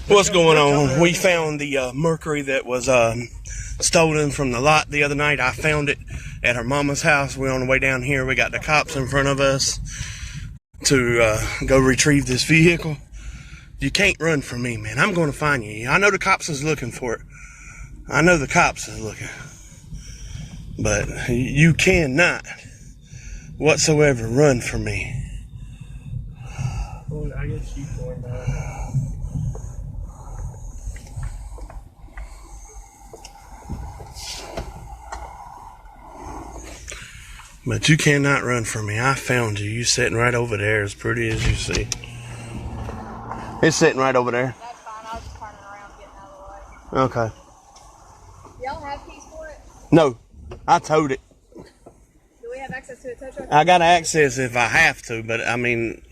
What's going on? We found the Mercury that was stolen from the lot the other night. I found it at her mama's house. We're on the way down here. We got the cops in front of us to go retrieve this vehicle. You can't run from me, man. I'm going to find you. I know the cops is looking for it. I know the cops is looking. But you cannot whatsoever run from me. Well, I guess you for that. But you cannot run from me. I found you. You sitting right over there, as pretty as you see. It's sitting right over there. That's fine. I was just turning around, getting out of the way. Okay. Y'all have keys for it? No, I towed it. Do we have access to a tow truck? I got access if I have to, but I mean,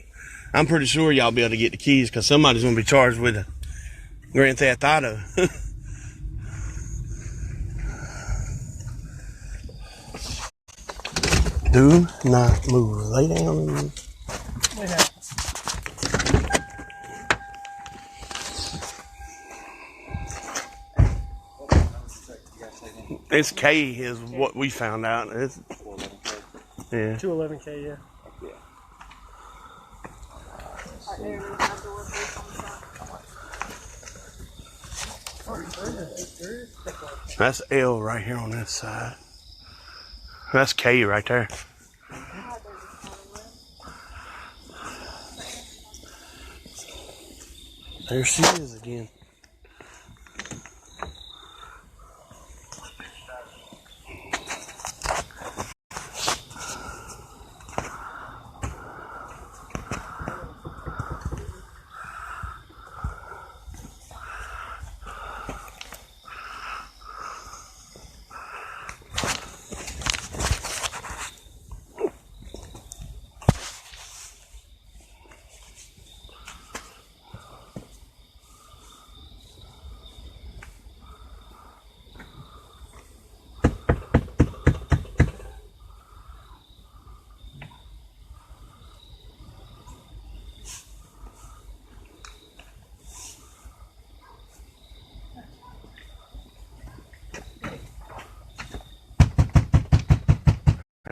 I'm pretty sure y'all be able to get the keys because somebody's going to be charged with a Grand Theft Auto. Do not move. Lay down. It's K is what we found out. It's, yeah. 211K, yeah. Right there, there's my door, please, on the side. That's L right here on this side. That's K right there. There she is again.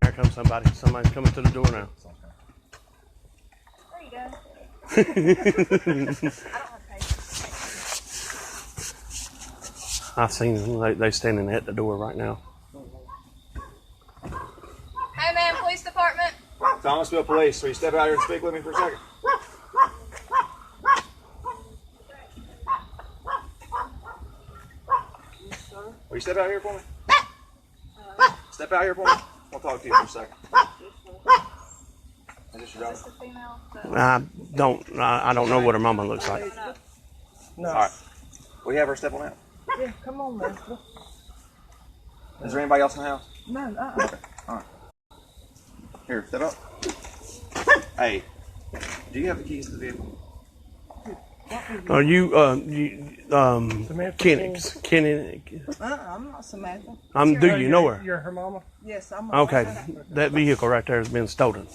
Here comes somebody. Somebody's coming to the door now. There you go. I don't have patience. I've seen them. They standing at the door right now. Hey, man, police department. Thomasville Police, will you step out here and speak with me for a second? Will you step out here for me? Step out here for me. I'll talk to you for a second. Is this your Is this daughter? the female? I don't know what her mama looks like. No. All right. Will you have her step on out? Yeah, come on, man. Is there anybody else in the house? No, Okay. All right. Here, step up. Hey, do you have the keys to the vehicle? Are you Kenny? I'm not Samantha. Do you know her? You're her mama? Yes, I'm. Okay, that vehicle right there has been stolen.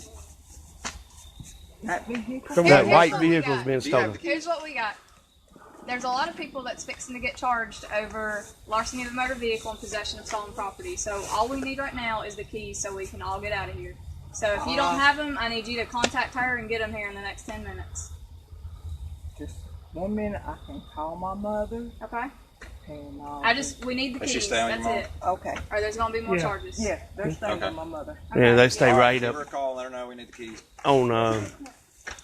That vehicle. That Here's white what we vehicle's got. been Do you have stolen. the keys? Here's what we got. There's a lot of people that's fixing to get charged over larceny of a motor vehicle and possession of stolen property. So all we need right now is the keys so we can all get out of here. So if you don't have them, I need you to contact her and get them here in the next 10 minutes. Just 1 minute. I can call my mother. Okay? And We need the Does she keys. stay on That's your it. okay. Or there's going to be more Yeah. charges. Yeah, they're staying Okay. with my mother. Yeah, they stay All right give her up a call and let her know we need the keys. on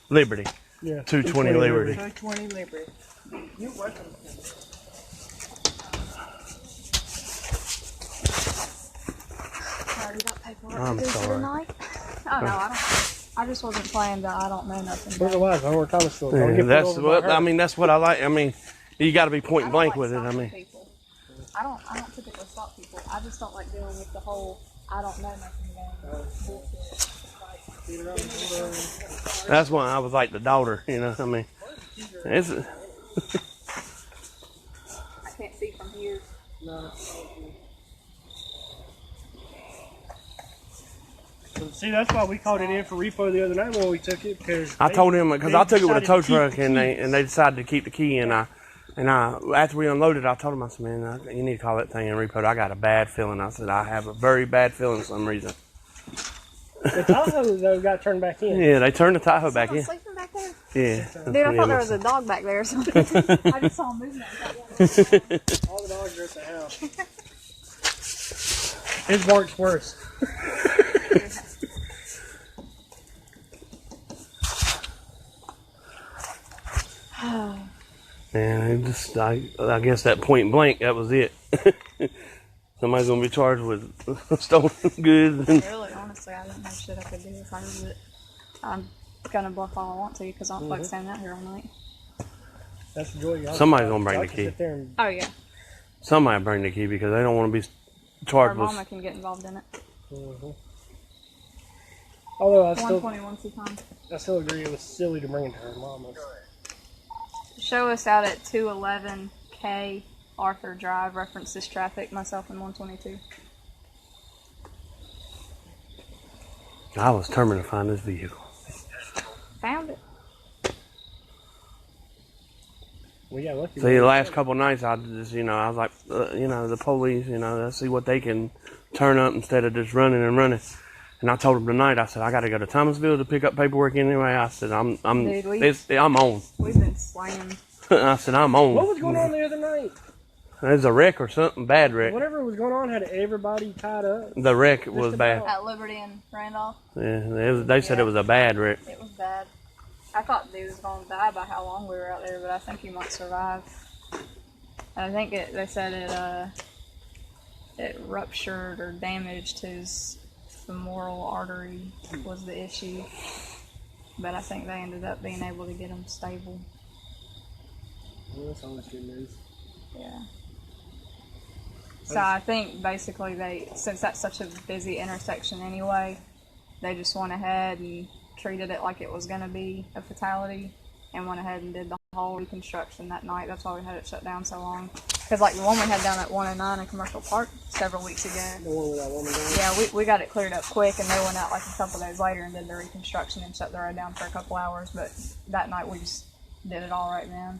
Liberty, Yeah. 220 Liberty. 220 Liberty. You're welcome. Already got paperwork I'm to do sorry. for tonight. Oh, no, I don't. I just wasn't playing that I don't know nothing Where's the about. wife? I know where Thomasville. Don't Yeah, get that's pulled over what by her. I mean. That's what I like. I mean, you got to be point I don't blank like with it. I stalking mean, people. I don't typically stalk people. I just don't like dealing with the whole I don't know nothing game. that's why I was like the daughter. You know, I mean, it's. I can't see from here. No. See, that's why we called it in for repo the other night when we took it because I told him because I took it with a tow decided to truck keep the and keys. they decided to keep the key and And after we unloaded, I told him, I said, man, you need to call that thing in repo. I got a bad feeling. I said, I have a very bad feeling for some reason. The Tahoe, though, got turned back in. Yeah, they turned the Tahoe back in. Sleeping back there? Yeah. Dude, I thought there was a dog back there or something. I just saw him moving. All the dogs are at the house. His bark's worse. And I guess that point blank, that was it. Somebody's gonna be charged with stolen goods. Really, honestly, I didn't know shit I could do if I heard it. I'm gonna bluff all I want to because I don't like standing out here all night. That's the joy. Y'all Somebody's gonna bring y'all the can key. sit there and- Oh yeah, Somebody bring the key because they don't want to be our charged mama with. can get involved in it. Although 121 2 I still agree it was silly to bring it to her mama's. Show us out at 211 K Arthur Drive. Reference this traffic. Myself and 122. I was determined to find this vehicle. Found it. We got lucky. See, the last couple of nights, I just, I was like, the police, let's see what they can turn up instead of just running and running. And I told them tonight, I said, I got to go to Thomasville to pick up paperwork anyway. I said, I'm on. We've been slammed. I said, I'm on. What was going on the other night? There's a wreck or something, bad wreck. Whatever was going on had everybody tied up. The wreck was bad. At Liberty and Randolph. Yeah, they said it was a bad wreck. It was bad. I thought dude was going to die by how long we were out there, but I think he might survive. I think they said it ruptured or damaged his femoral artery was the issue, but I think they ended up being able to get him stable. Well, that's always good news. Yeah. So I think basically since that's such a busy intersection anyway, they just went ahead and treated it like it was going to be a fatality and went ahead and did the whole reconstruction that night. That's why we had it shut down so long. Because like the one we had down at 109 in Commercial Park several weeks ago. The one with that woman down. Yeah, we got it cleared up quick, and they went out like a couple days later and did the reconstruction and shut the road down for a couple hours. But that night we just did it all right then.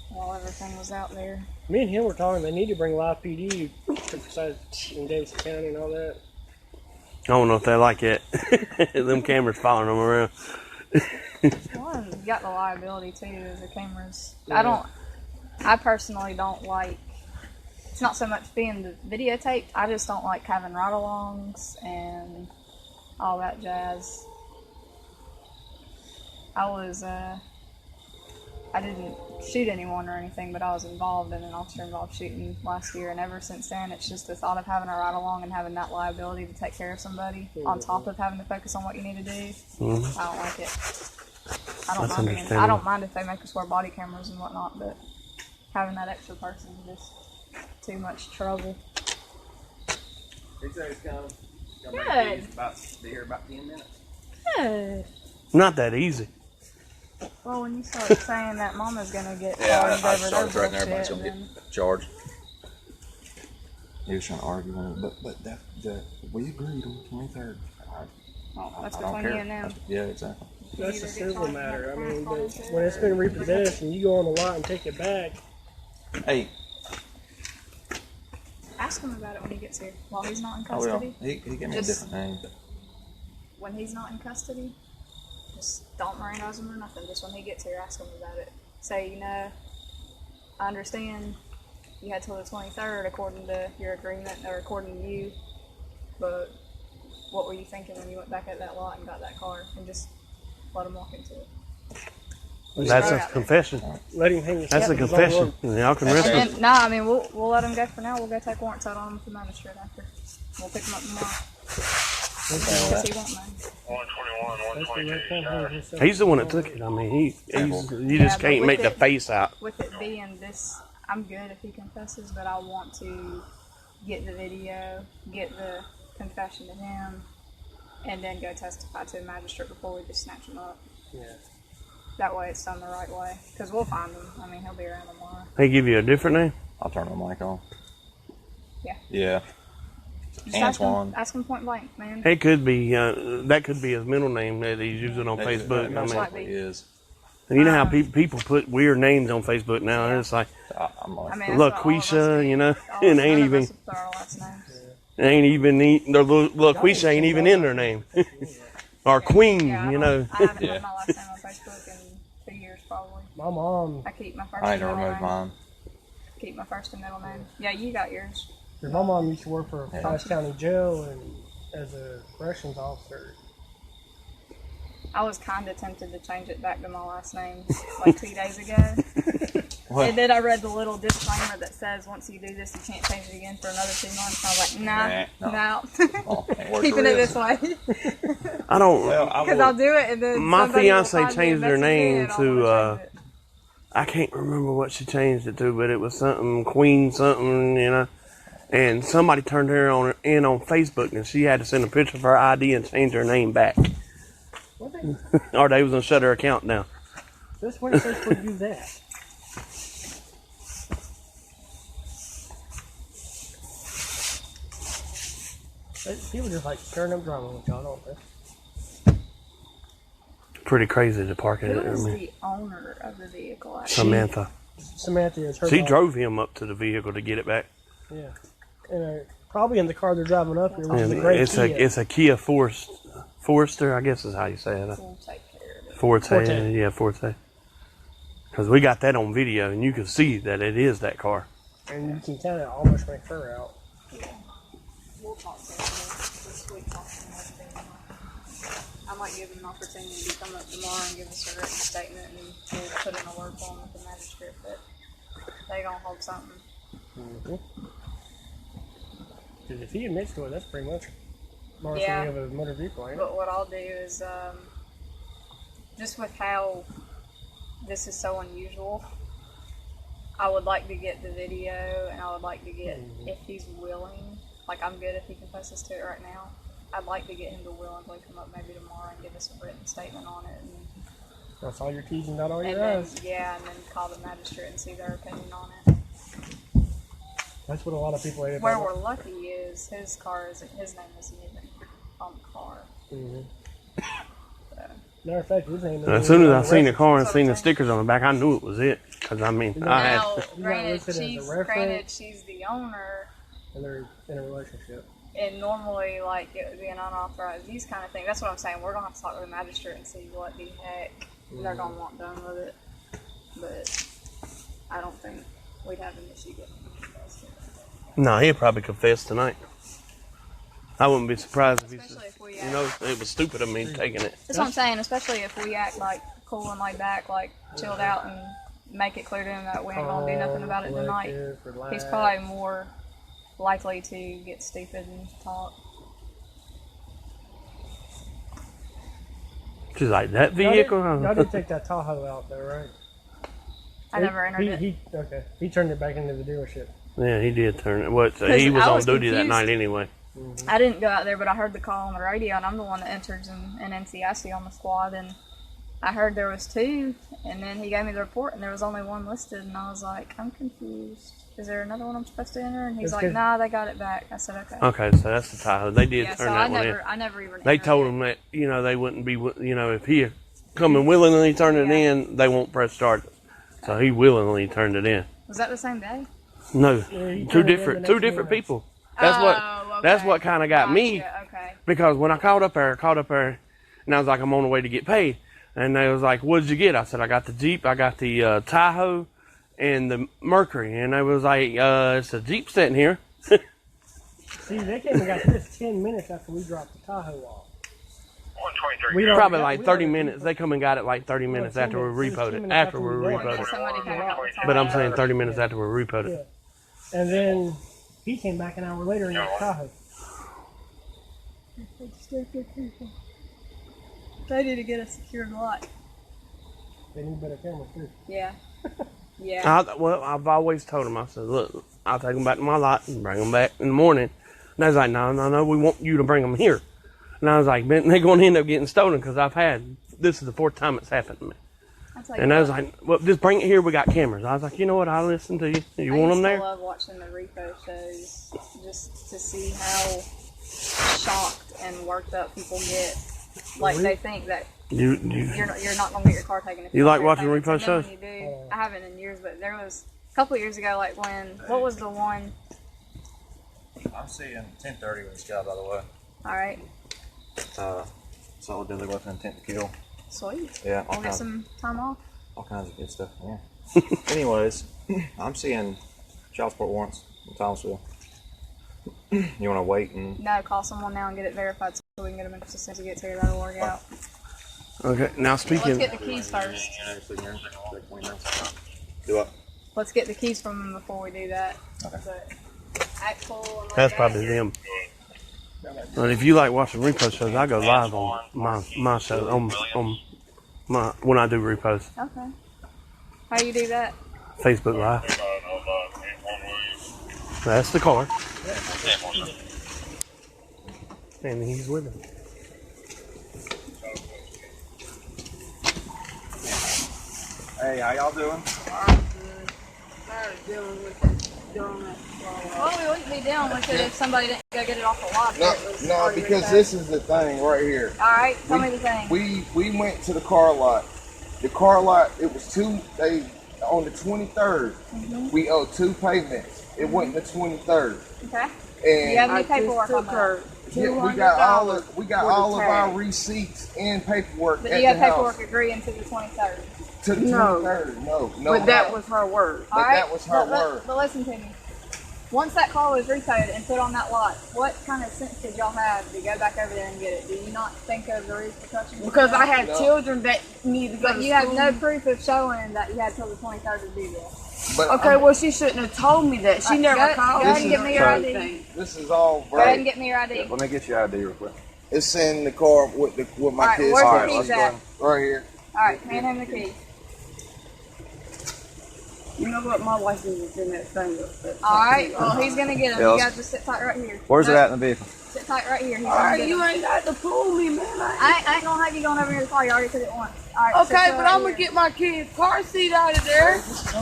While everything was out there. Me and him were talking. They need to bring live PD in Davidson County and all that. I don't know if they like it. Them cameras following them around. Well, you got the liability too of the cameras. Yeah. I personally don't like, it's not so much being videotaped, I just don't like having ride-alongs and all that jazz. I didn't shoot anyone or anything, but I was involved in an officer-involved shooting last year, and ever since then, it's just the thought of having a ride-along and having that liability to take care of somebody on top of having to focus on what you need to do. Mm-hmm. I don't like it. I don't mind if they make us wear body cameras and whatnot, but having that extra person is just too much trouble. He said he's coming. Good. He's about to be here about 10 minutes. Good. Not that easy. Well, when you start saying that Mama's gonna get charged I over started their threatening everybody's bullshit, gonna then get charged. He was trying to argue on it, but we agreed on the 23rd. that's I don't between care. you and them. Yeah, exactly. That's a civil matter. I mean, but when it's been repossessed and you go on the lot and take it back. Hey. Ask him about it when he gets here. While he's not in I will. custody. He gave me a different name. When he's not in custody, just don't Mirandize him or nothing. Just when he gets here, ask him about it. Say, I understand you had till the 23rd according to your agreement, or according to you, but what were you thinking when you went back at that lot and got that car? And just let him walk into it. That's a confession. Let him hang his That's a confession. Y'all can arrest him. No, I mean, we'll let him go for now. We'll go take warrants out on him with the magistrate after. We'll pick him up tomorrow. Because he won't know. 121. He's the one that took it. I mean, you just can't make the face out. With it being this, I'm good if he confesses, but I want to get the video, get the confession to him, and then go testify to the magistrate before we just snatch him up. Yeah. That way it's done the right way. Because we'll find him. I mean, he'll be around tomorrow. They give you a different name? I'll turn the mic on. Yeah. Yeah. Just Antoine. ask him point blank, man. It could be, that could be his middle name that he's using on Facebook. Most I mean, likely. He is. You know how people put weird names on Facebook now. And it's like I'm like, I mean, that's what all of us LaQuisha, do. you know, All and none ain't of even us with our last names. LaQuisha ain't even in their name. Or Queen, Yeah, you know. I haven't Yeah. had my last name on Facebook in 2 years probably. My mom, I keep my first I and need to middle remove name. mine. Keep my first and middle name. Yeah, you got yours. my mom used to work for Yeah. Price County Jail and as a corrections officer. I was kind of tempted to change it back to my last name like 2 days ago. What? And then I read the little disclaimer that says once you do this, you can't change it again for another 2 months. And I was like, no. Oh, can't work Keeping for it real. this way. I don't. Well, I Because will. I'll do it and then My somebody will fiance find me changed and their message me name and I'll to, wanna change it. I can't remember what she changed it to, but it was something Queen something, you know. And somebody turned her in on Facebook, and she had to send a picture of her ID and change her name back, or they was gonna shut her account down. This when Facebook do that. People just like stirring up drama with y'all, don't they? Pretty crazy to park it. Who I is mean, the owner of the vehicle? Actually? Samantha. Samantha is her. She boss. drove him up to the vehicle to get it back. Yeah, and probably in the car they're driving up here, which is And a great it's Kia. a Kia Forester, I guess is how you say it. We'll take care of it. Forte. Yeah, Forte. Because we got that on video, and you can see that it is that car. And you can kind of almost make her out. We'll talk to him this week. Talk to him everything. I might give him an opportunity to come up tomorrow and give us a written statement, and we'll put in a word form with the magistrate that they gonna hold something. Because if he admits to it, that's pretty much larceny Yeah. of a motor vehicle, ain't it? But what I'll do is, just with how this is so unusual, I would like to get the video, and I would like to get, if he's willing, like I'm good if he confesses to it right now, I'd like to get him to willingly come up maybe tomorrow and give us a written statement on it. That's all your T's and dot all And your then, I's. yeah, and then call the magistrate and see their opinion on it. That's what a lot of people hate Where about we're lucky is his car isn't, his name isn't even on the car. So, Matter of fact, his name is As soon as I seen the reference. car and seen the stickers on the back, I knew it was it. Because, I mean, I had... now, He's not granted, listed as a reference. granted, she's the owner, And they're in a relationship. and normally, like, it would be an unauthorized use kind of thing. That's what I'm saying. We're going to have to talk to the magistrate and see what the heck they're going to want done with it. But I don't think we'd have an issue getting it. No, he'll probably confess tonight. I wouldn't be surprised if he Especially said, if we you know, it was stupid of me taking it. That's what I'm saying, especially if we act like cool and laid back, like chilled out, and make it clear to him that we ain't gonna do nothing about it tonight. Collective, relax. He's probably more likely to get stupid and talk. She's like, that Y'all vehicle? didn't take that Tahoe out though, right? I never entered it. Okay. He turned it back into the dealership. Yeah, he did turn it. What? He was I on was duty that confused. night anyway. I didn't go out there, but I heard the call on the radio, and I'm the one that enters in NCIC on the squad, and I heard there was 2, and then he gave me the report, and there was only 1 listed, and I was like, I'm confused. Is there another one I'm supposed to enter? And he's It's like, good. nah, they got it back. I said, okay. Okay, so that's the Tahoe. They did Yeah, turn so that one in. I never even They entered told it. him that, you know, they wouldn't be, you know, if he come and willingly turned it Yeah. in, they won't press charges. So he willingly turned it in. Was that the same day? No, he two turned it in different the next people. morning. That's Okay. what kind of got me. Gotcha, okay. Because when I called up there, and I was like, I'm on the way to get paid. And they was like, what did you get? I said, I got the Jeep, I got the Tahoe, and the Mercury. And they was like, it's a Jeep sitting here. See, they came and got this 10 minutes after we dropped the Tahoe off. 123. We don't- Probably we like don't- 30 minutes. They come and got it like 30 minutes Well, after we 10 repoed it. minutes After after we we repoed Maybe it. somebody came out with But I'm something. saying 30 minutes after we repoed it. Yeah. And then he came back an hour later and got Tahoe. They need to get a secured lot. They need better cameras too. Yeah. Yeah. I've always told them, I said, look, I'll take them back to my lot and bring them back in the morning. And they was like, no, we want you to bring them here. And I was like, man, they're going to end up getting stolen because this is the 4th time it's happened to me. I'll tell you And I was what, like, well, just bring it here. We got cameras. I was like, you know what? I'll listen to you. You want them I there? used to love watching the repo shows just to see how shocked and worked up people get. Like, they think that You You're not gonna get your car taken. If You like don't watching pay payments. repo And then shows? when you do, I haven't in years, but there was a couple of years ago, like what was the one? I'm seeing 10:30 with this guy, by the way. All right, Solid deadly weapon, intent to kill. sweet. Yeah, We'll get some time off. all kinds of good stuff. Yeah. Anyways, I'm seeing child support warrants in Thomasville. You want to wait and No, call someone now and get it verified so we can get them in as soon as we get here. That'll work out. Okay. Now Let's speaking. get the keys first. do what? Let's get the keys from them before we do that. Okay. But Axel and like That's that. probably them. And if you like watching repo shows, I go live on my show on my when I do repos. Okay. How you do that? Facebook Live. That's the car. And he's with him. Hey, how y'all doing? Well, we wouldn't be dealing with it if somebody didn't go get it off the lot. No, because this is the thing right here. All right, tell me the thing. We went to the car lot. The car lot, it was on the 23rd. We owed 2 payments. It wasn't the 23rd. Okay. And You have any paperwork on that? yeah, we got all of our receipts and paperwork But at you have the paperwork house. agreeing to the 23rd. To the 23rd. No. But that was her word. But that was her word. But listen to me. Once that car was repoed and put on that lot, what kind of sense did y'all have to go back over there and get it? Do you not think of the repercussions? Because I had No. children that needed to go But to you have school. no proof of showing that you had till the 23rd to do this. But Okay, well, she shouldn't have told me that. She never go called ahead This and is give me your ID. anything. this is all Go ahead and right. get me your ID. Let me get your ID real quick. It's in the car with my Alright, kids. where's the car. keys Let's at? go. Right here. Alright, hand him the key. You know what? My license is in that thing. Alright, well, he's gonna get him. Yes. You guys just sit tight right here. Where's it at in the vehicle? Sit tight right here. He's All gonna right, get you him. ain't got to pull me, man. I ain't gonna have you going over here to the car. You already took it once. Alright, sit Okay, tight but right I'm gonna here. get my kid's car seat out of there.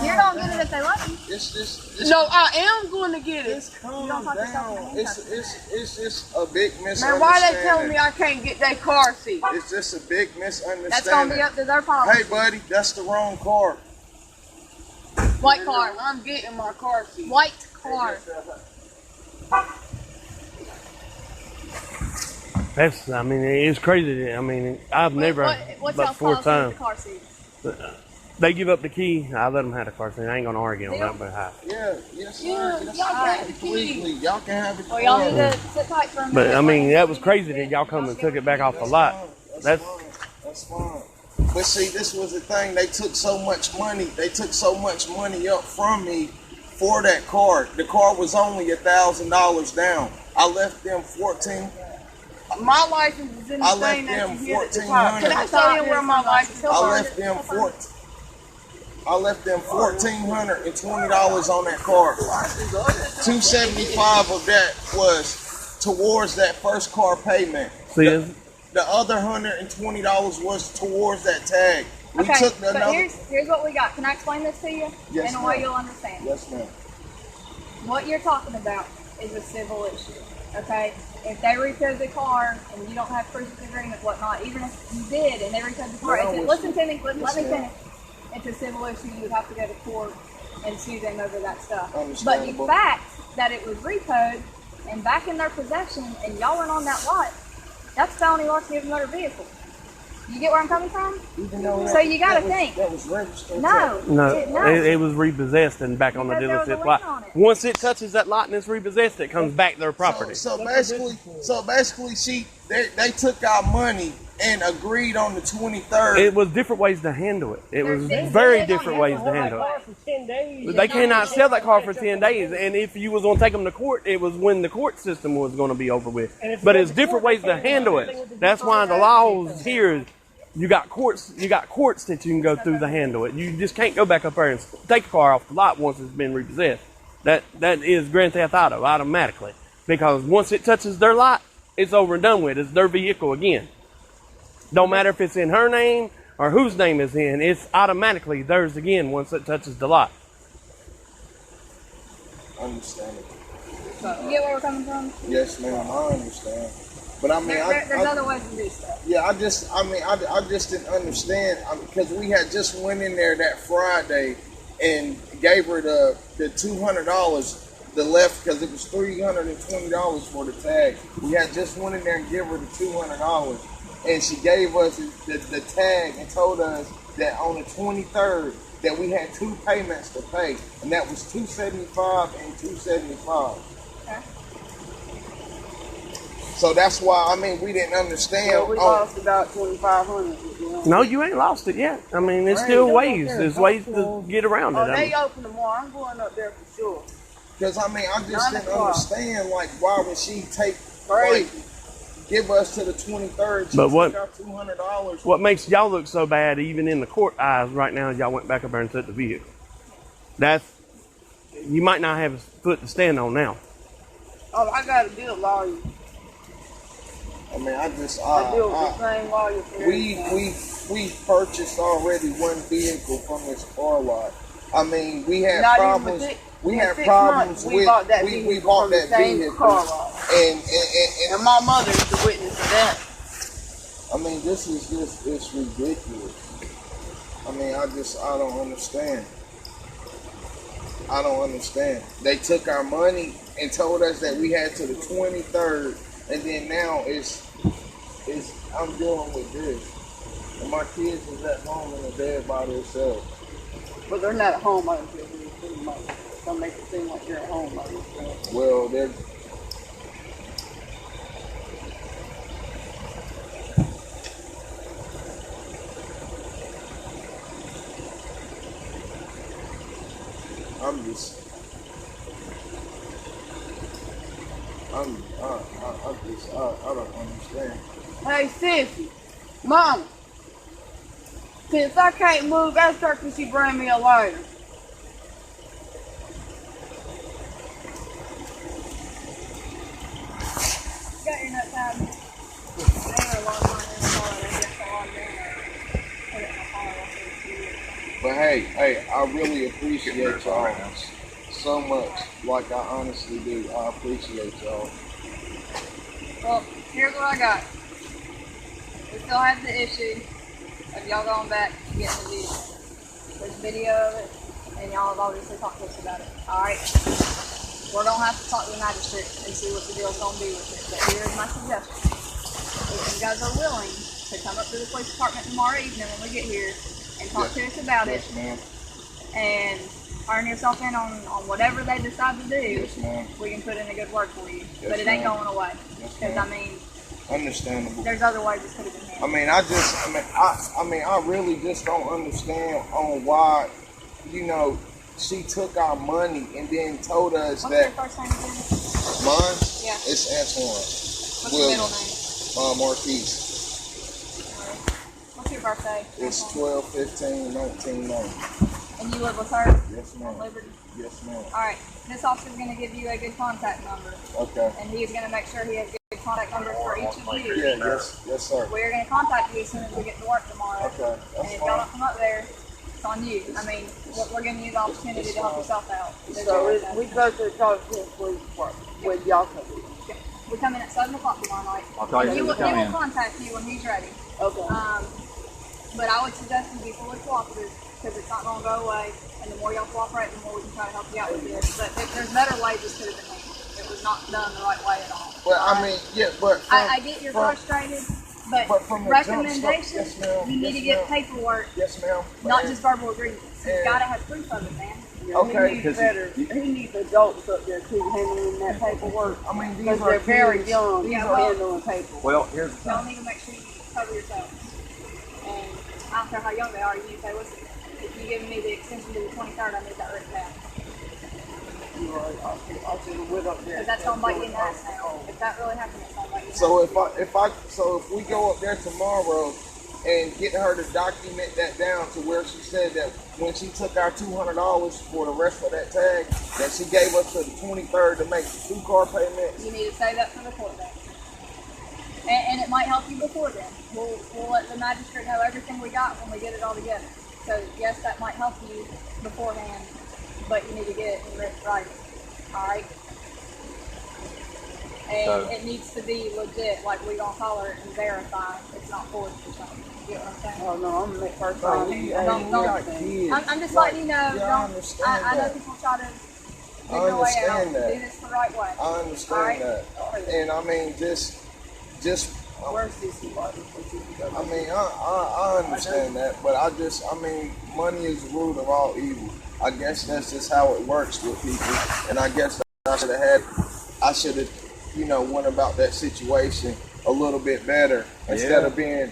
You're gonna get it if they let you. It's No, I am going to get it. Just calm don't talk yourself down. into It's just a big misunderstanding. Man, why they telling me I can't get that car seat? It's just a big misunderstanding. That's gonna be up to their policy. Hey, buddy, that's the wrong car. White car. I'm getting my car seat. White car. That's. I mean, it's crazy. I mean, I've never What's but y'all's 4 policy times. with the car seat? They give up the key. I let them have the car seat. I ain't gonna argue on that, but Yes, sir. Yeah, Yes, y'all sir. can have the key. Completely. Y'all can have it. Well, y'all need to sit tight for a minute. But I mean, that was crazy that y'all come and took it back off the lot. That's That's fine. But see, this was the thing. They took so much money. They took so much money up from me for that car. The car was only $1,000 down. I left them 14. My license is in the I thing left that them you hit at the top. $1,400. Can I tell you where my license is? I left them $1,420 on that car. $275 of that was towards that first car payment. see, it's- The other $120 was towards that tag. We Okay, took but another. here's what we got. Can I explain this to you Yes, in a way ma'am. you'll understand? Yes, ma'am. What you're talking about is a civil issue, okay? If they repoed the car and you don't have proof of agreement, whatnot, even if you did and they repoed the car, No, it's it's- listen to me, let yes, me ma'am. finish. It's a civil issue. You would have to go to court and sue them over that stuff. But the Understandable. fact that it was repoed and back in their possession and y'all weren't on that lot, that's felony larceny of a motor vehicle. You get where I'm coming from? Even though So you gotta that was- think. That was registered. no, it was repossessed and back on the Because there was a dealership lien lot. on it. Once it touches that lot and it's repossessed, it comes back their property. So basically, they took our money and agreed on the 23rd. It was different ways to handle it. It was There's- very they don't different have ways to to hold handle that it. car For 10 days. They cannot sell that car for 10 days, and if you was going to take them to court, it was when the court system was going to be over with. But it's different ways to handle it. That's why the laws here is you got courts that you can go through to handle it. You just can't go back up there and take a car off the lot once it's been repossessed. That is Grand Theft Auto automatically, because once it touches their lot, it's over and done with. It's their vehicle again. Don't matter if it's in her name or whose name is in, it's automatically theirs again once it touches the lot. Understandable. You get where we're coming from? Yes, ma'am. I understand. But I mean, there's other ways to do stuff. yeah, I just didn't understand because we had just went in there that Friday and gave her the $200, the left, because it was $320 for the tag. We had just went in there and give her the $200, and she gave us the tag and told us that on the 23rd that we had 2 payments to pay, and that was $275 and $275. Okay. So that's why, I mean, we didn't understand. Yeah, we lost about 2,500. You know? No, you ain't lost it yet. I mean, there's still ways. There's ways to get around it. Oh, I they mean, open tomorrow. I'm going up there for sure. Because, I mean, I just 9 didn't o'clock. understand, like, why would she take, Crazy. like, give us to the 23rd, she But took what- our $200. what makes y'all look so bad, even in the court eyes right now, is y'all went back up there and took the vehicle. That's, you might not have a foot to stand on now. Oh, I got a good lawyer. I mean, I deal with the same lawyer for everything. we purchased already one vehicle from this car lot. I mean, we had Not even problems. with it. We In had 6 problems months, with we bought that we vehicle bought from the that same vehicle, car lot. And my mother is the witness of that. I mean, this is just, it's ridiculous. I mean, I don't understand. I don't understand. They took our money and told us that we had to the 23rd, and then now I'm dealing with this. And my kids is at home in the bed by themselves. But they're not at home by themselves. Don't make it seem like you're at home by yourself. Well, they're I don't understand. Hey, sissy, mama, since I can't move, ask her can she bring me a lighter? Got your nut tab. They were a lot more in the car than just a lot of put it in my car after the But hey, I really appreciate y'all so much. Like I honestly do. I appreciate y'all. Well, here's what I got. We still have the issue of y'all going back and getting the vehicle. There's video of it, and y'all have obviously talked to us about it. Alright? We're going to have to talk to the magistrate and see what the deal's going to be with it. But here's my suggestion. If you guys are willing to come up to the police department tomorrow evening when we get here and talk to us about it, Yes, ma'am. and turn yourself in on whatever they decide to do, Yes, ma'am. we can put in a good word for you. Yes, But it ain't ma'am. going away. Yes, Because, ma'am. I mean, Understandable. there's other ways this could have been I handled. mean, I really just don't understand on why, you know, she took our money and then told us What's your that first name again? mine, Yeah. it's Antoine. What's your middle name? Marquise. What's your birthday? It's Antoine? 12/15/1990. And you live with her? Yes, On ma'am. Liberty? Yes, ma'am. Alright, this officer's going to give you a good contact number. Okay. And he's going to make sure he has good contact numbers for each of you. Yeah, yes, sir. We're going to contact you as soon as we get to work tomorrow. Okay, And that's if y'all don't fine. come up there, it's on you. I mean, we're giving you the opportunity to help yourself out. So we go to the Charlotte Police Department with y'all come in. We come in at 7 o'clock tomorrow night. I'll call you And he when will, you come he in. will contact you when he's ready. Okay. But I would suggest you be fully cooperative because it's not going to go away. And the more y'all cooperate, the more we can try to help you out with this. But there's better ways this could have been handled. It was not done the right way at all. But I mean, yeah, but I get you're frustrated, but from the jump start- recommendation, yes, ma'am. you need Yes, to get ma'am. paperwork, Yes, ma'am. not just verbal agreements. You've And- got to have proof of it, man. Okay, He needs better. He needs adults up there too handling that paperwork. I mean, these Because are they're very kids. young. Yeah, for well- handling paperwork. Well, here's the Y'all thing. need to make sure you cover yourselves. And I don't care how young they are, you need to say, listen, if you give me the extension to the 23rd, I need that written down. You're right. I should have went up there. Because that's going to bite you in the ass now. If that really happens, it's going to bite you in the So ass. if we go up there tomorrow and get her to document that down to where she said that when she took our $200 for the rest of that tag, that she gave us to the 23rd to make 2 car payments. You need to say that for the court date. And it might help you before then. We'll let the magistrate know everything we got when we get it all together. So yes, that might help you beforehand, but you need to get it in written writing. Alright? And So- it needs to be legit, like we gonna call her and verify it's not forged or something. You get what I'm saying? Oh no, I'm the first No, time. we Hey, don't- we don't- got kids. I'm just letting you know. Yeah, I don't, understand I know that. people try to I figure a way out. understand that. Do this the right way. I understand Alright. that, and I mean, just. Where's this body? I mean, I understand that, but I mean, money is the root of all evil. I guess that's just how it works with people, and I guess I should have, went about that situation a little bit better instead of being,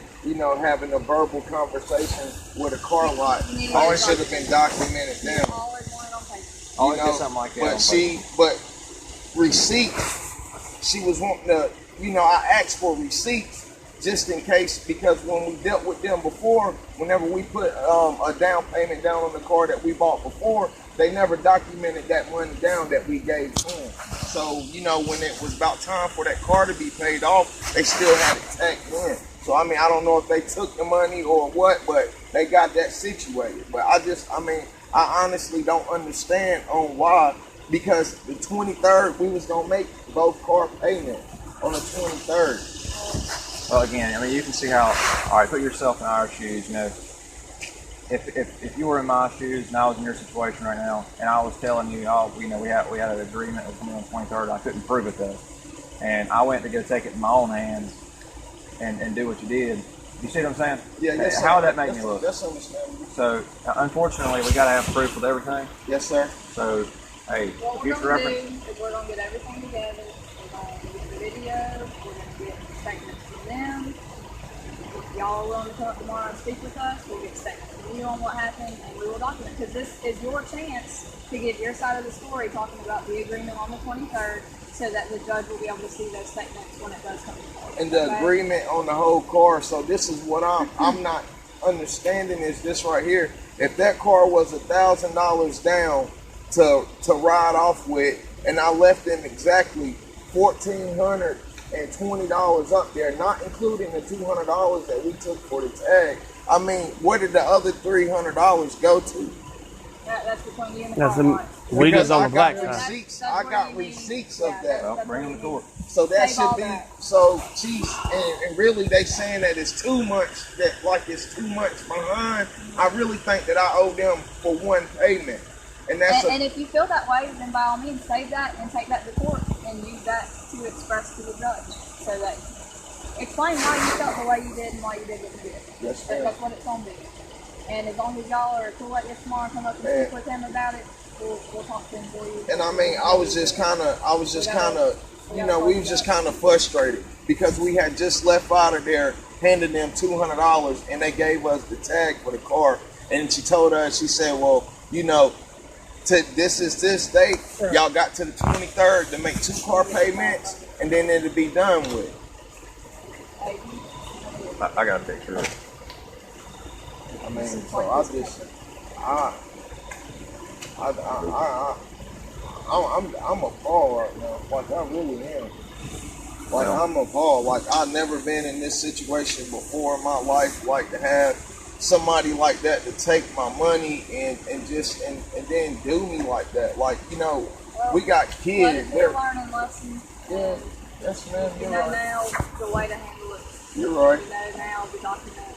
having a verbal conversation with a car lot. All it should have been documented down. Always want it on paper. Always get something like that. But receipts, she was wanting to, I asked for receipts just in case, because when we dealt with them before, whenever we put a down payment down on the car that we bought before, they never documented that money down that we gave to them. So, when it was about time for that car to be paid off, they still had it tagged in. So, I mean, I don't know if they took the money or what, but they got that situated. But I honestly don't understand on why, because the 23rd, we was going to make both car payments on the 23rd. Well, again, I mean, you can see how. All right, put yourself in our shoes. If you were in my shoes and I was in your situation right now, and I was telling you, we had an agreement with me on the 23rd, and I couldn't prove it though, and I went to go take it in my own hands and do what you did. You see what I'm saying? Yeah, yes, How would that sir. make me look? That's understandable. So, unfortunately, we got to have proof with everything. Yes, sir. So, hey, What we're future gonna do reference. is we're gonna get everything together. We're gonna get the video. We're gonna get statements from them. If y'all are willing to come up tomorrow and speak with us, we'll get statements from you on what happened, and we will document. Because this is your chance to give your side of the story, talking about the agreement on the 23rd, so that the judge will be able to see those statements when it does come to court. And the Okay? agreement on the whole car. So this is what I'm not understanding is this right here. If that car was $1,000 down to ride off with, and I left them exactly $1,420 up there, not including the $200 that we took for the tag. I mean, where did the other $300 go to? That's between you and the That's car the lot. we Because just on I the black got side. receipts. That's I where got you need- receipts yeah, of that. Well, bring them to court. So that Save all should be that. so. Geez, and really they saying that it's too much. That like it's too much behind. I really think that I owe them for one payment, and that's And if you feel that way, then by all means save that and take that to court and use that to express to the judge, so that explain why you felt the way you did and why you did what you did. Yes, ma'am. That's what it's gonna be. And as long as y'all are cool like this tomorrow, come up and speak with him about it. We'll talk to him for you. And I mean, I was just kind of, we was just kind of frustrated because we had just left out of there, handed them $200, and they gave us the tag for the car. And she told us, she said, well, this is this date. Y'all got to the 23rd to make 2 car payments, and then it'll be done with. I got a picture of it. I mean, so I'm appalled right now. Like I really am. Like I'm appalled. Like I've never been in this situation before in my life. Like to have somebody like that to take my money and then do me like that. Like we got But kids. it's a learning lesson. Yeah, yes, ma'am. You You're know right. now the way to handle it. You're right. You know now to document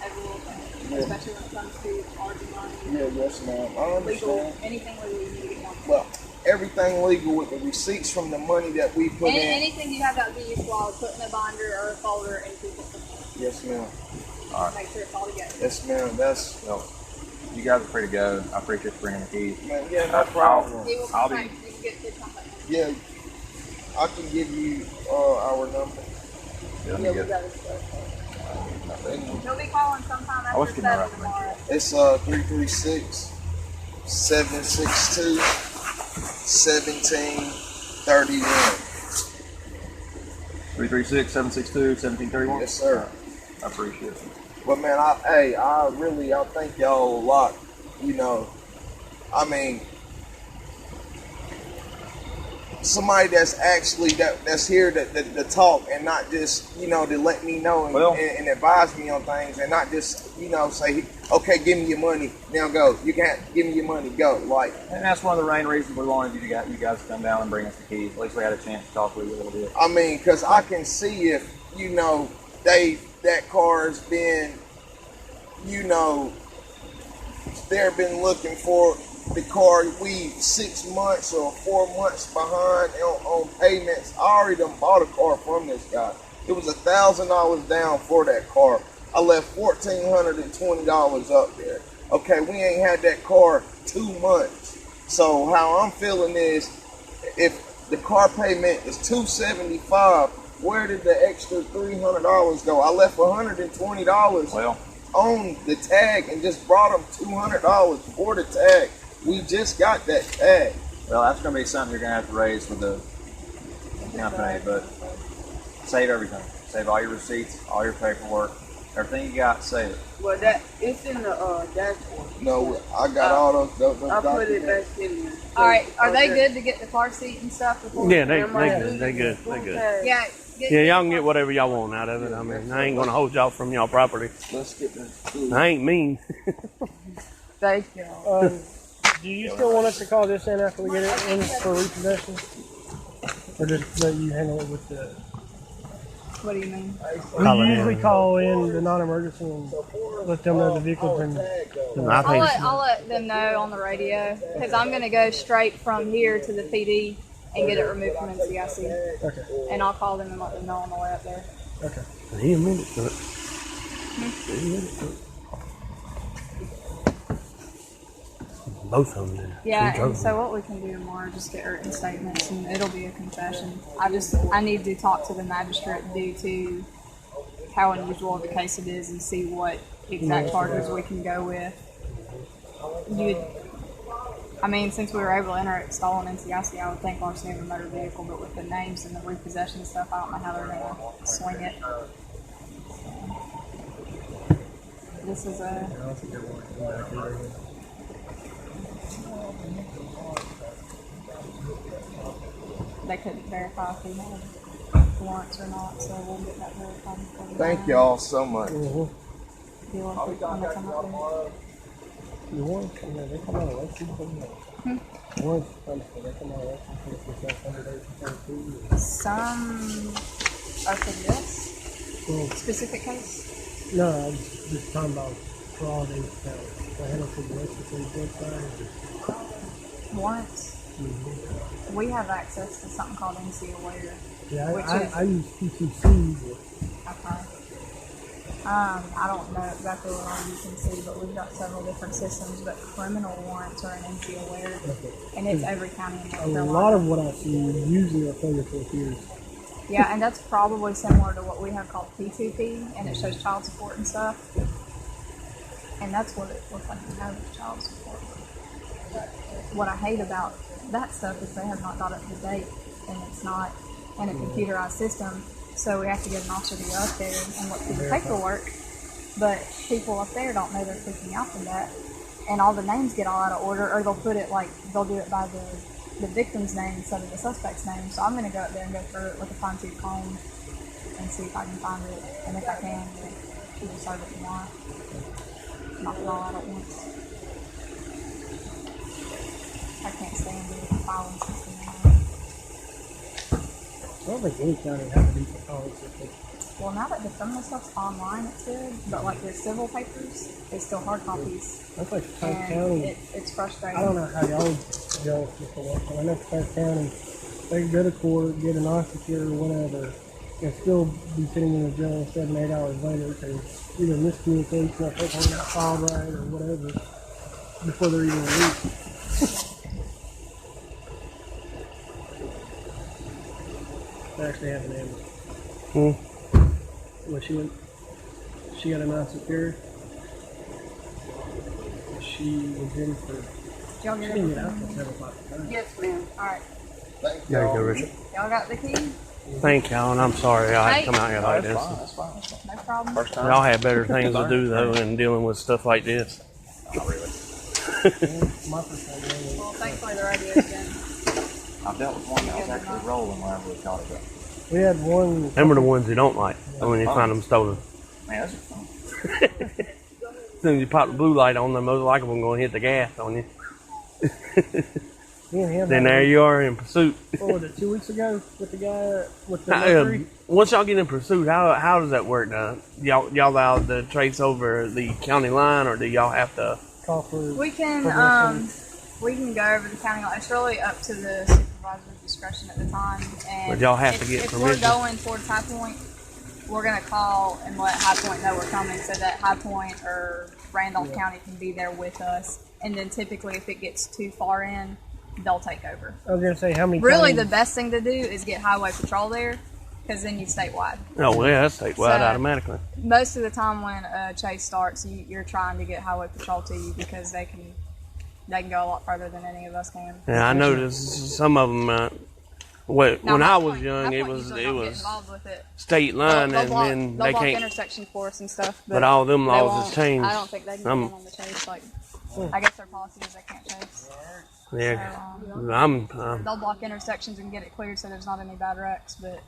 every little thing, Yeah. especially when it comes to charging money. Yeah, yes, ma'am. I Legal, understand. anything legal, you need to get documented. Well, everything legal with the receipts from the money that we put in. Anything you have that be useful, I'll put in a binder or a folder and keep it from Yes, ma'am. Make sure it's all together. Yes, ma'am. That's Well, you guys are free to go. I appreciate you bringing the keys. man. Yeah, no problem. He will I'll contact you. You can get good contact. Yeah, I can give you our number. Let me Yeah, we get got his stuff. And He'll be calling sometime I was after getting 7 tomorrow. it's 336-762-1731. 336-762-1731. Yes, sir. I appreciate it. But man, I thank y'all a lot. I mean, somebody that's actually that's here to talk and not just, you know, to let me know and advise me on things, and not just, you know, say, okay, give me your money, now go. You can't give me your money, go. Like, and that's one of the main reasons we wanted you guys to come down and bring us the keys. At least we had a chance to talk with you a little bit. I mean, because I can see if, you know, that car's been, you know, they've been looking for the car, we 6 months or 4 months behind on payments. I already done bought a car from this guy. It was $1,000 down for that car. I left $1,420 up there. Okay, we ain't had that car 2 months. So how I'm feeling is, if the car payment is $275, where did the extra $300 go? I left $120 on the tag and just brought them $200 for the tag. We just got that tag. Well, that's going to be something you're going to have to raise with the company, but save everything. Save all your receipts, all your paperwork, everything you got, save it. Well, it's in the dashboard. No, I got all those I put it documents. back in there. All right, are they good to get the car seat and stuff before? Yeah, they good. Yeah. Yeah, y'all can get whatever y'all want out of it. I mean, I ain't gonna hold y'all from y'all property. Let's get this. I ain't mean. Thank you. Do you still want us to call this in after we get it in for repossession? Or just let you handle it with the... What do you mean? We usually call in the non-emergency and let them know the vehicle's been... I'll let them know on the radio, because I'm going to go straight from here to the PD and get it removed from NCIC. Okay. And I'll call them and let them know on the way up there. Okay. He admitted to it. Both of them did. Yeah, and so what we can do tomorrow is just get written statements, and it'll be a confession. I need to talk to the magistrate due to how unusual of a case it is and see what exact charges we can go with. I mean, since we were able to enter it stolen NCIC, I would think larceny of a motor vehicle, but with the names and the repossession stuff, I don't know how they're going to swing it. So, this is they couldn't verify if we had warrants or not, so we'll get that verified. Thank y'all so much. Mm-hmm. You want to come up there? The warrants, they come out of election. Warrants, they come out of election. Some are for this specific case? No, I was just talking about fraud and stuff. I had a situation for the website. Warrants? Mm-hmm. We have access to something called NC Aware. Yeah, I use PCC. Okay. I don't know exactly what all you can see, but we've got several different systems, but criminal warrants are an NC Aware, and it's every county in North Carolina. A lot of what I see usually are failure to appear. Yeah, and that's probably similar to what we have called P2P, and it shows child support and stuff. And that's what it looks like we have with child support. What I hate about that stuff is they have not got up to date, and it's not in a computerized system. So we have to get an officer to go up there and look through the paperwork. But people up there don't know they're clicking out from that. And all the names get all out of order, or they'll put it like, they'll do it by the victim's name instead of the suspect's name. So I'm going to go up there and go through it with a fine-tooth comb and see if I can find it. And if I can, then we'll serve it tomorrow. Knock it all out at once. I can't stand the filing system anymore. I don't think any county has a decent filing system. Well, now that some of the stuff's online, it's good. But like their civil papers, it's still hard copies. That's like Clark And County. it's frustrating. I don't know how y'all deal with this, but I know Clark County, they can go to court, get an officer or whatever, and still be sitting in the jail 7 or 8 hours later because either miscommunication or paperwork not filed right or whatever before they're even released. I actually have an Amber. When she got a non-secure. She was in for. Y'all She get didn't get out everything? till 7 o'clock at night. Yes, ma'am. Alright. There you go, Richard. Y'all got the key? Thank y'all, and I'm sorry I had to come out here like this. That's fine. No problem. First time. Y'all have better things to do though than dealing with stuff like this. Not really. My first time. Well, thankfully the radio's been I've dealt with one that was actually rolling whenever we caught it. We had one. Them are the ones you don't like when you find them stolen. Man, those are fun. As soon as you pop the blue light on them, most likely them going to hit the gas on you. Me and him Then had there you are in pursuit. what was it, 2 weeks ago with the guy with the Mercury? Once y'all get in pursuit, how does that work now? Y'all allowed to trace over the county line, or do y'all have to? Call for We can go over the county line. It's really up to the supervisor's discretion at the time. And But y'all have to get if permission. we're going towards High Point, we're gonna call and let High Point know we're coming, so that High Point or Randolph County can be there with us. And then typically, if it gets too far in, they'll take over. I was gonna say how many. Really, the times, best thing to do is get Highway Patrol there, because then you statewide. Oh, well, yeah, that's statewide So- automatically. Most of the time when a chase starts, you're trying to get Highway Patrol to you because they can go a lot further than any of us can. Yeah, I noticed some of them. Now, When High I was Point- young, High it Point was usually don't get was involved with it. state line, They'll and block, then they'll they block can't. intersections for us and stuff. But all them they laws won't- has changed. I don't think they can get in on the chase. Like, I guess their policy is they can't chase. Yeah, So, I'm. they'll block intersections and get it cleared so there's not any bad wrecks, but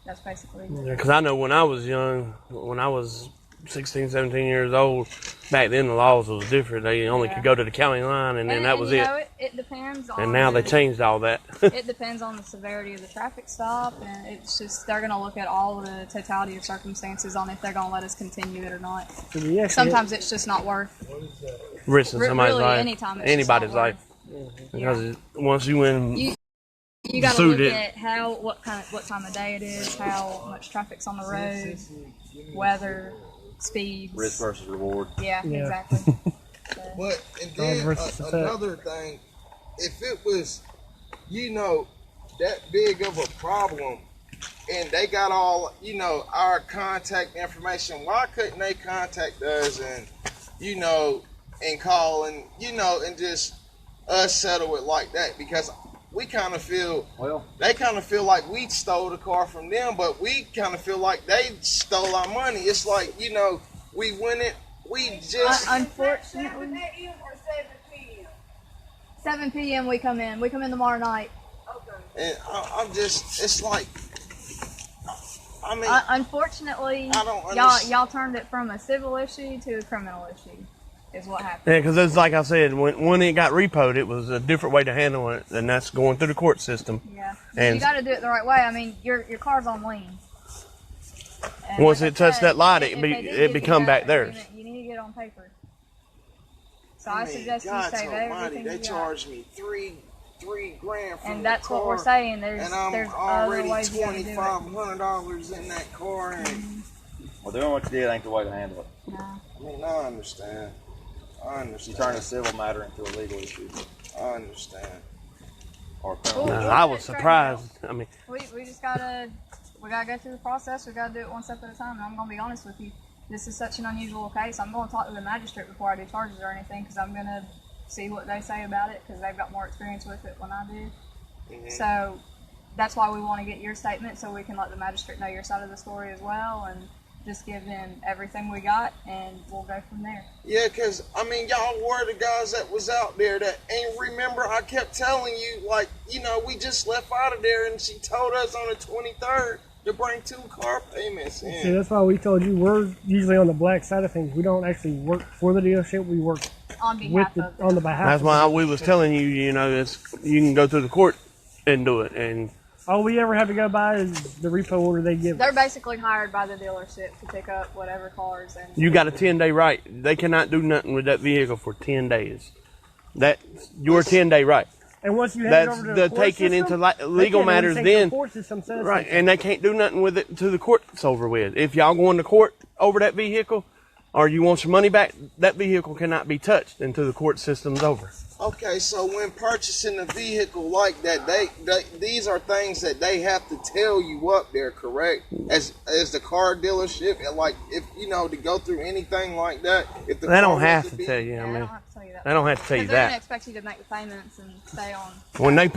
that's basically Because I know when I was young, when I was 16, 17 years old, back then the laws was different. They only could go to the county line, and then that was you it. know, it depends on. And now they the- changed all that. It depends on the severity of the traffic stop, and it's just they're going to look at all the totality of circumstances on if they're going to let us continue it or not. so we actually Sometimes it's just not worth. Risking somebody's really, life, anytime it's anybody's just not life. Because once you win, You got to Suit look it. at what time of day it is, how much traffic's on the road, weather, speeds. Risk versus reward. Yeah, Yeah. exactly. But and then versus effect. another thing, if it was, that big of a problem, and they got all our contact information, why couldn't they contact us and and call and and just us settle it like that? Because we kind of feel they kind of feel like we stole the car from them, but we kind of feel like they stole our money. It's like we win it. We just Unfortunately, 7 a.m. or 7 p.m. 7 p.m. we come in. We come in tomorrow night. Okay. and I'm just. It's like. I mean, Unfortunately, I don't y'all turned it from a civil issue to a criminal issue. Is what happened. yeah, because it's like I said, when it got repoed, it was a different way to handle it, and that's going through the court system. Yeah, And- you got to do it the right way. I mean, your car's on lien. And Once like it I touched said, that light, if it they do it give become you back that theirs. agreement, you need to get it on paper. So I mean, suggest you God save almighty, everything they you got. charged me three grand for And the that's car, what we're saying. There's and I'm other already ways you got to do it. $2,500 in that car, and Well, doing what you did ain't the way to handle it. No. I mean, I understand. You turn a civil matter into a legal issue I understand. or a criminal. Cool. I was surprised. I mean, We just gotta go through the process. We gotta do it one step at a time. And I'm gonna be honest with you. This is such an unusual case. I'm gonna talk to the magistrate before I do charges or anything, because I'm gonna see what they say about it, because they've got more experience with it than I do. So that's why we want to get your statement, so we can let the magistrate know your side of the story as well, and just give them everything we got, and we'll go from there. Yeah, because, I mean, y'all were the guys that was out there that ain't remember. I kept telling you, like, we just left out of there, and she told us on the 23rd to bring 2 car payments in. See, that's why we told you we're usually on the black side of things. We don't actually work for the dealership. We work On with behalf the of on the behalf. that's of why the we was dealership. telling you, it's you can go through the court and do it, and All we ever have to go by is the repo order they give. They're us. basically hired by the dealership to pick up whatever cars, and you got a 10-day right. They cannot do nothing with that vehicle for 10 days. That's your 10-day right. And once you hand That's it over to the the court taking system, into legal they can't matters even take then. The court system says Right, something. and they can't do nothing with it until the court's over with. If y'all going to court over that vehicle, or you want your money back, that vehicle cannot be touched until the court system's over. Okay, so when purchasing a vehicle like that, these are things that they have to tell you up there, correct? As the car dealership, and like if to go through anything like that, if the They car don't was have to be- tell you. yeah, I they mean, don't have to tell you that. they don't have to tell you Because they're gonna that. expect you to make the payments and stay on. When they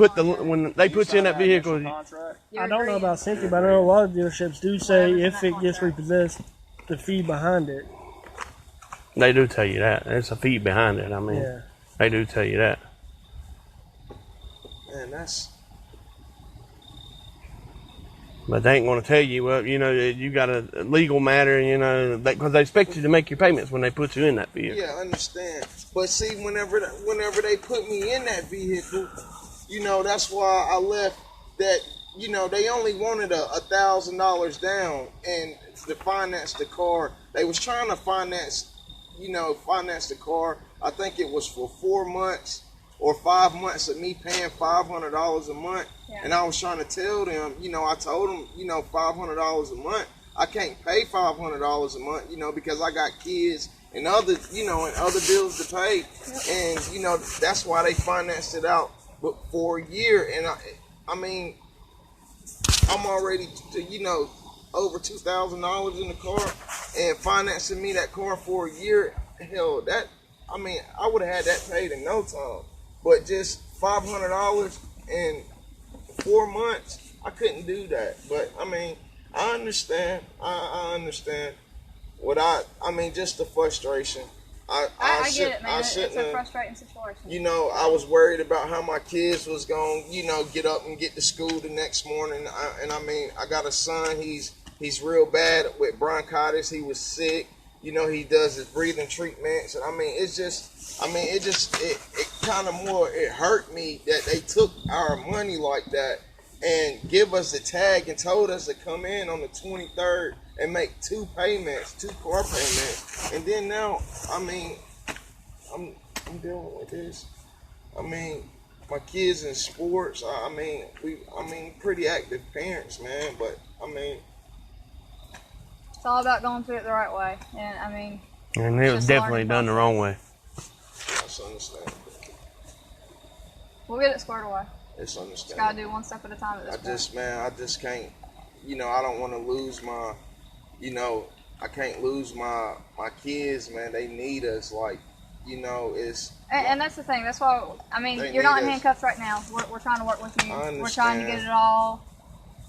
put you in that vehicle, Contract. You're I don't know agreeing. about Cynthia, but I know a lot of dealerships do say Whatever's in if that it gets contract. repossessed, the fee behind it. they do tell you that. There's a fee behind it. I mean, Yeah. they do tell you that. Man, that's But they ain't going to tell you, well, you know, you got a legal matter, you know, because they expect you to make your payments when they put you in that vehicle. Yeah, I understand. But see, whenever they put me in that vehicle, you know, that's why I left that, you know, they only wanted $1,000 down and to finance the car. They was trying to finance the car. I think it was for 4 months or 5 months of me paying $500 a month. Yeah. And I was trying to tell them, you know, I told them, you know, $500 a month. I can't pay $500 a month, you know, because I got kids and other bills to pay. Yep. And, you know, that's why they financed it out for a year. And I mean, I'm already, you know, over $2,000 in the car and financing me that car for a year. Hell, I would have had that paid in no time. But just $500 in 4 months, I couldn't do that. But I mean, I understand. I understand. Just the frustration. I get it, man. It's a frustrating situation. You know, I was worried about how my kids was going to, you know, get up and get to school the next morning. I got a son. He's real bad with bronchitis. He was sick. You know, he does his breathing treatments. And it hurt me that they took our money like that and give us a tag and told us to come in on the 23rd and make 2 car payments. And then now, I mean, I'm dealing with this. I mean, my kids in sports, pretty active parents, man, but I mean, it's all about going through it the right way. And I mean, and it was definitely done the wrong way. That's understandable. We'll get it squared away. It's understandable. Just gotta do one step at a time at this point. I just can't, you know, I don't want to lose my, you know, I can't lose my kids, man. They need us, like, you know, it's... And that's the thing. That's why, I mean, you're not in handcuffs right now. We're trying to work with you. We're trying to get it all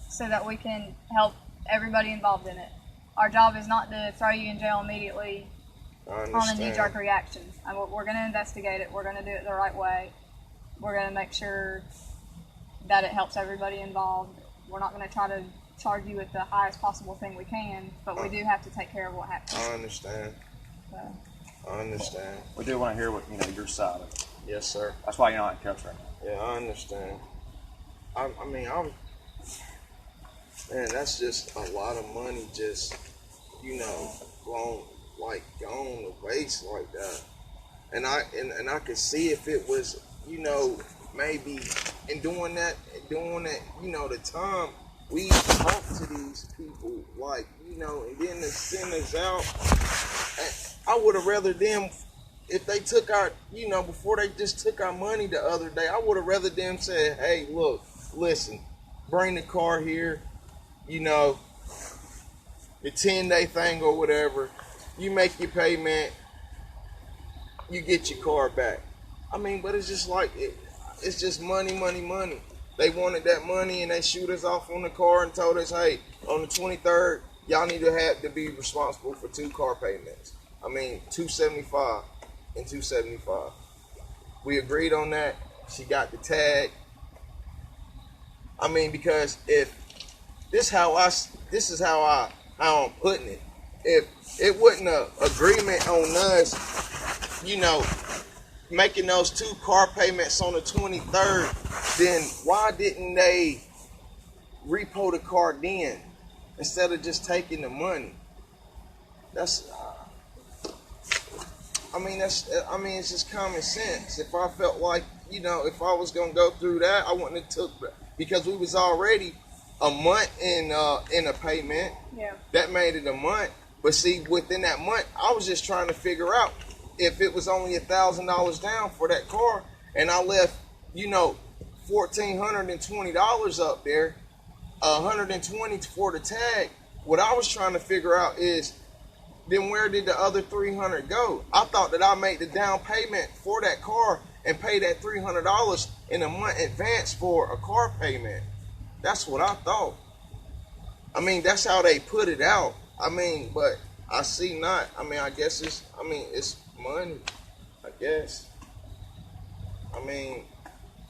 so that we can help everybody involved in it. Our job is not to throw you in jail immediately on a knee-jerk reaction. We're going to investigate it. We're going to do it the right way. We're going to make sure that it helps everybody involved. We're not going to try to charge you with the highest possible thing we can, but we do have to take care of what happens. I understand. So. I understand. We do want to hear what, you know, your side of it. Yes, sir. That's why you're not in cuffs right now. Yeah, I understand. Man, that's just a lot of money just, you know, gone to waste like that. And I could see if it was, you know, maybe in doing that, you know, the time we talk to these people, like, you know, and then to send us out. I would have rather them, if they took our, you know, before they just took our money the other day, I would have rather them say, hey, look, listen, bring the car here, you know, the 10-day thing or whatever, you make your payment, you get your car back. I mean, but it's just like, it's just money. They wanted that money and they shoot us off on the car and told us, hey, on the 23rd, y'all need to be responsible for 2 car payments. I mean, $275 and $275. We agreed on that. She got the tag. I mean, because if this is how I'm putting it. If it wasn't an agreement on us, you know, making those 2 car payments on the 23rd, then why didn't they repo the car then instead of just taking the money? It's just common sense. If I felt like, you know, if I was gonna go through that, I wouldn't have took, because we was already a month in a payment. Yeah. That made it a month. But see, within that month, I was just trying to figure out if it was only $1,000 down for that car, and I left, you know, $1,420 up there, $120 for the tag. What I was trying to figure out is, then where did the other $300 go? I thought that I made the down payment for that car and paid that $300 in a month advance for a car payment. That's what I thought. I mean, that's how they put it out. I mean, but I see not. I mean, I guess it's money, I guess. I mean,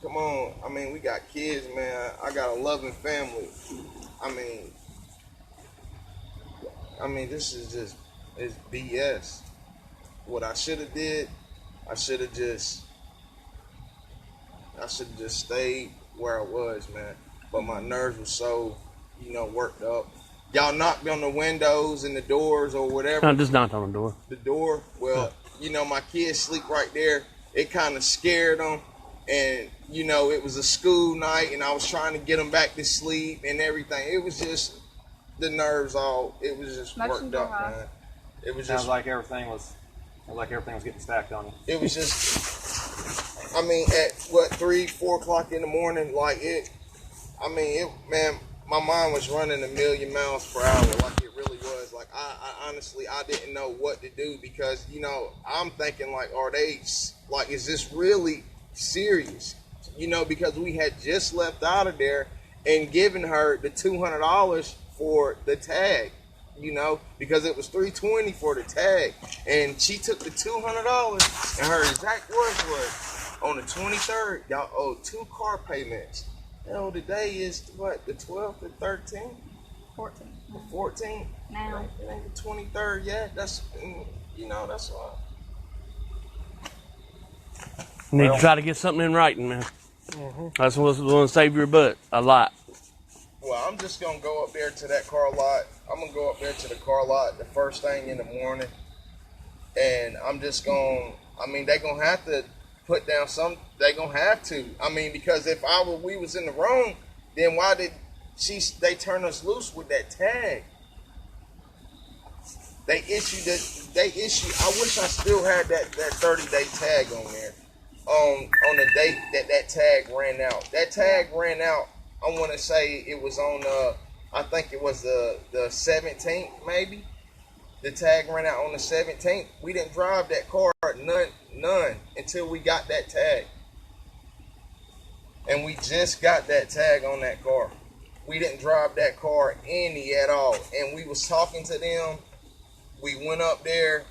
Come on. I mean, we got kids, man. I got a loving family. I mean, this is just, it's BS. What I should have did, I should have just stayed where I was, man. But my nerves were so, worked up. Y'all knocked on the windows and the doors or whatever. I just knocked on the door. The door? Well, my kids sleep right there. It kind of scared them. And, it was a school night and I was trying to get them back to sleep and everything. It was just, the nerves it was just worked up, man. It was Sounds just like everything was getting stacked on you. It was just, at 3, 4 o'clock in the morning, man, my mind was running 1,000,000 miles per hour, like it really was. Like, I honestly, I didn't know what to do because, I'm thinking, is this really serious? Because we had just left out of there and given her the $200 for the tag. Because it was $320 for the tag, and she took the $200, and her exact words was, on the 23rd, y'all owe 2 car payments. Hell, today is what, the 12th, the 13th? 14. The 14th? Now. It ain't the 23rd yet. That's, that's why. You need to try to get something in writing, man. That's what's going to save your butt a lot. Well, I'm just going to go up there to that car lot. I'm going to go up there to the car lot the first thing in the morning. And I'm just going to, they're going to have to put down they're going to have to. Because if we was in the wrong, then why did they turn us loose with that tag? They issued, I wish I still had that 30-day tag on there. On the date that tag ran out. That tag ran out, I want to say it was on, I think it was the 17th, maybe. The tag ran out on the 17th. We didn't drive that car, none, until we got that tag. And we just got that tag on that car. We didn't drive that car any at all. And we was talking to them. We went up there.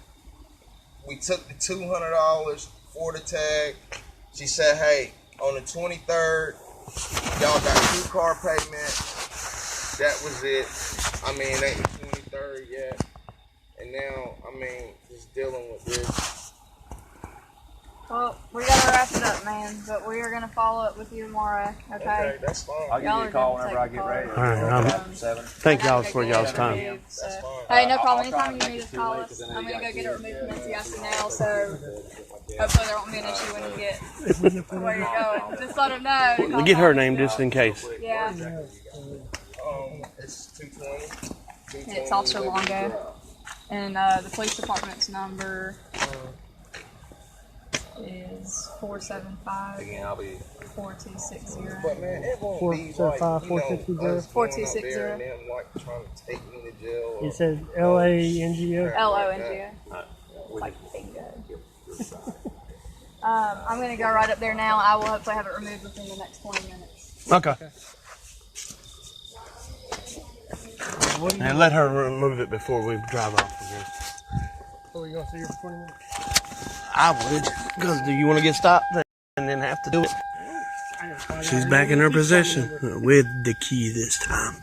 We took the $200 for the tag. She said, hey, on the 23rd, y'all got 2 car payments. That was it. It ain't the 23rd yet. And now, just dealing with this. Well, we gotta wrap it up, man. But we are gonna follow up with you tomorrow, okay? Okay, that's fine. I'll give you a call whenever I get ready. All right, After 7. Thank y'all for y'all's time. That's fine. Hey, no problem. I'll try Anytime to you make need it us, too call late, us. 'cause I know I'm you gonna got go get it kids. removed from NCIC now, so hopefully there won't be an issue when you get where you're going. Just let them know. to call Get her back. name just in case. Yeah, It's 220. it's Officer Longo. And the police department's number is 475 Again, I'll be 4260. But man, it won't be like, 475 4260. us going up there 4260. and them trying to take me to jail. It says LANGO. LONGO. Like bingo. I'm going to go right up there now. I will hopefully have it removed within the next 20 minutes. Okay. And let her remove it before we drive off again. Are we going to see her for 20 minutes? I would, because do you want to get stopped and then have to do it? She's back in her position with the key this time.